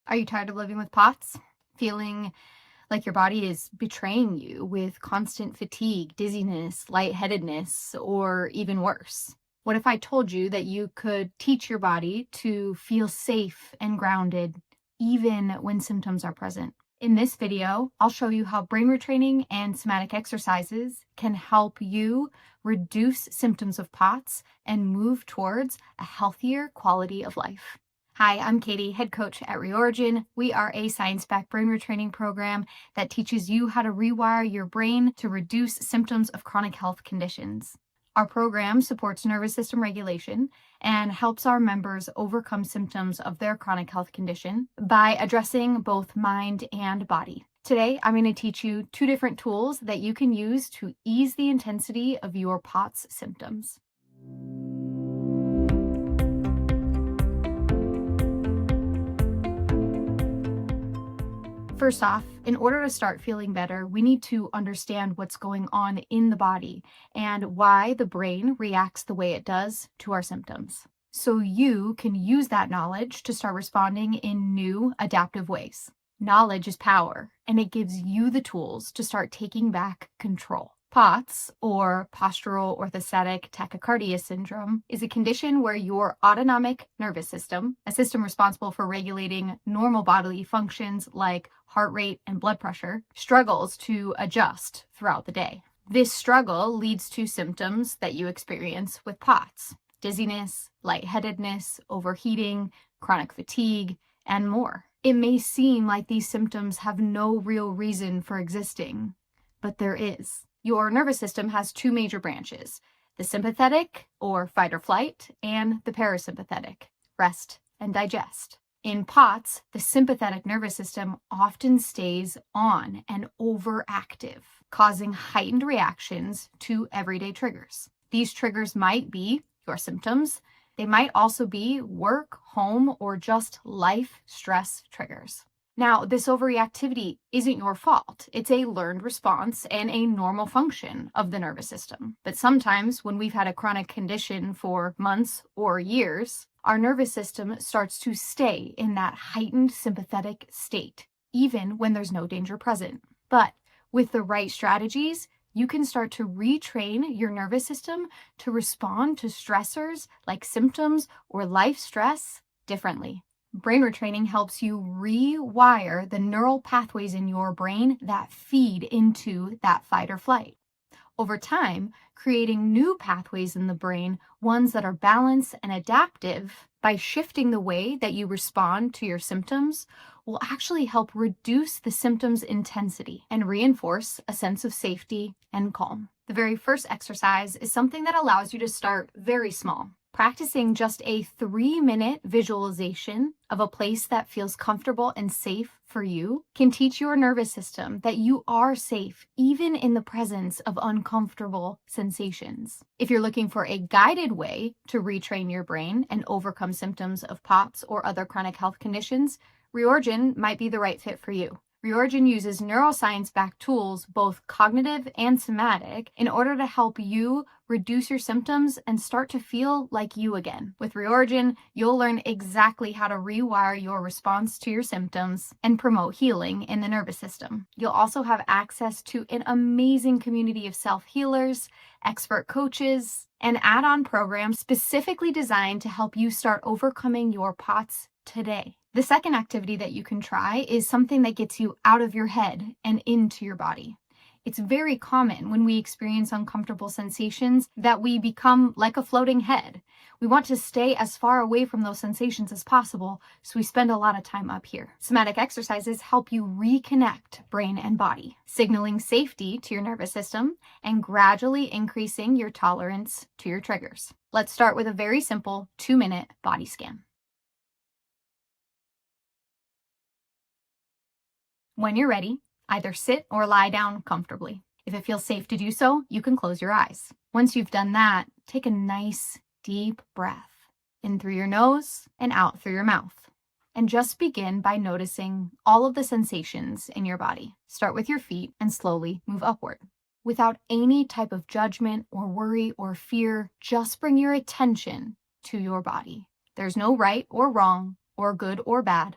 Are you tired of living with POTS? Feeling like your body is betraying you with constant fatigue, dizziness, lightheadedness, or even worse? What if I told you that you could teach your body to feel safe and grounded even when symptoms are present? In this video, I'll show you how brain retraining and somatic exercises can help you reduce symptoms of POTS and move towards a healthier quality of life. Hi, I'm Katie, head coach at Reorigin. We are a science-backed brain retraining program that teaches you how to rewire your brain to reduce symptoms of chronic health conditions. Our program supports nervous system regulation and helps our members overcome symptoms of their chronic health condition by addressing both mind and body. Today, I'm going to teach you 2 different tools that you can use to ease the intensity of your POTS symptoms. First off, in order to start feeling better, we need to understand what's going on in the body and why the brain reacts the way it does to our symptoms. So you can use that knowledge to start responding in new, adaptive ways. Knowledge is power, and it gives you the tools to start taking back control. POTS, or postural orthostatic tachycardia syndrome, is a condition where your autonomic nervous system, a system responsible for regulating normal bodily functions like heart rate and blood pressure, struggles to adjust throughout the day. This struggle leads to symptoms that you experience with POTS: dizziness, lightheadedness, overheating, chronic fatigue, and more. It may seem like these symptoms have no real reason for existing, but there is. Your nervous system has 2 major branches: the sympathetic, or fight or flight, and the parasympathetic, rest and digest. In POTS, the sympathetic nervous system often stays on and overactive, causing heightened reactions to everyday triggers. These triggers might be your symptoms. They might also be work, home, or just life stress triggers. Now, this overreactivity isn't your fault. It's a learned response and a normal function of the nervous system. But sometimes when we've had a chronic condition for months or years, our nervous system starts to stay in that heightened sympathetic state, even when there's no danger present. But with the right strategies, you can start to retrain your nervous system to respond to stressors like symptoms or life stress differently. Brain retraining helps you rewire the neural pathways in your brain that feed into that fight or flight. Over time, creating new pathways in the brain, ones that are balanced and adaptive, by shifting the way that you respond to your symptoms, will actually help reduce the symptoms' intensity and reinforce a sense of safety and calm. The very first exercise is something that allows you to start very small. Practicing just a 3-minute visualization of a place that feels comfortable and safe for you can teach your nervous system that you are safe even in the presence of uncomfortable sensations. If you're looking for a guided way to retrain your brain and overcome symptoms of POTS or other chronic health conditions, Reorigin might be the right fit for you. Reorigin uses neuroscience-backed tools, both cognitive and somatic, in order to help you reduce your symptoms and start to feel like you again. With Reorigin, you'll learn exactly how to rewire your response to your symptoms and promote healing in the nervous system. You'll also have access to an amazing community of self-healers, expert coaches, and add-on programs specifically designed to help you start overcoming your POTS today. The second activity that you can try is something that gets you out of your head and into your body. It's very common when we experience uncomfortable sensations that we become like a floating head. We want to stay as far away from those sensations as possible, so we spend a lot of time up here. Somatic exercises help you reconnect brain and body, signaling safety to your nervous system and gradually increasing your tolerance to your triggers. Let's start with a very simple 2-minute body scan. When you're ready, either sit or lie down comfortably. If it feels safe to do so, you can close your eyes. Once you've done that, take a nice, deep breath in through your nose and out through your mouth. And just begin by noticing all of the sensations in your body. Start with your feet and slowly move upward. Without any type of judgment or worry or fear, just bring your attention to your body. There's no right or wrong or good or bad.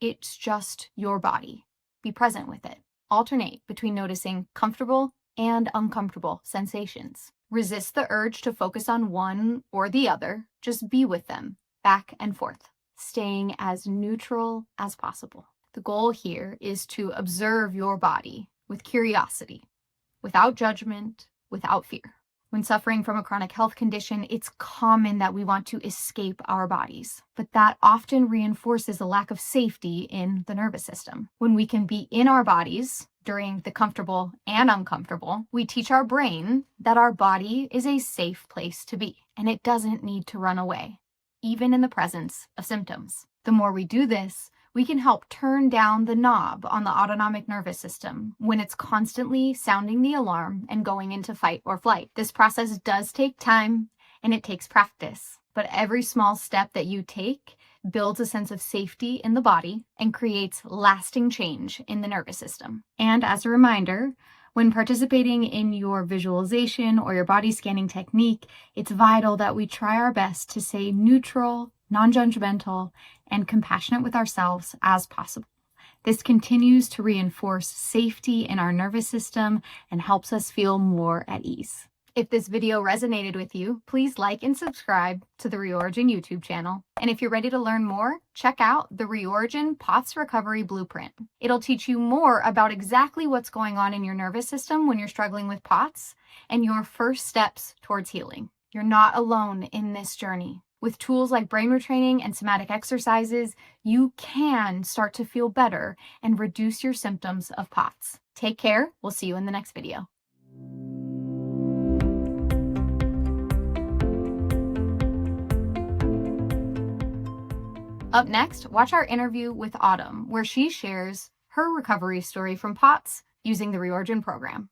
It's just your body. Be present with it. Alternate between noticing comfortable and uncomfortable sensations. Resist the urge to focus on one or the other. Just be with them, back and forth, staying as neutral as possible. The goal here is to observe your body with curiosity, without judgment, without fear. When suffering from a chronic health condition, it's common that we want to escape our bodies, but that often reinforces a lack of safety in the nervous system. When we can be in our bodies during the comfortable and uncomfortable, we teach our brain that our body is a safe place to be, and it doesn't need to run away, even in the presence of symptoms. The more we do this, we can help turn down the knob on the autonomic nervous system when it's constantly sounding the alarm and going into fight or flight. This process does take time and it takes practice, but every small step that you take builds a sense of safety in the body and creates lasting change in the nervous system. And as a reminder, when participating in your visualization or your body scanning technique, it's vital that we try our best to stay neutral, non-judgmental, and compassionate with ourselves as possible. This continues to reinforce safety in our nervous system and helps us feel more at ease. If this video resonated with you, please like and subscribe to the Reorigin YouTube channel. And if you're ready to learn more, check out the Reorigin POTS Recovery Blueprint. It'll teach you more about exactly what's going on in your nervous system when you're struggling with POTS and your first steps towards healing. You're not alone in this journey. With tools like brain retraining and somatic exercises, you can start to feel better and reduce your symptoms of POTS. Take care. We'll see you in the next video. Up next, watch our interview with Autumn, where she shares her recovery story from POTS using the Reorigin program.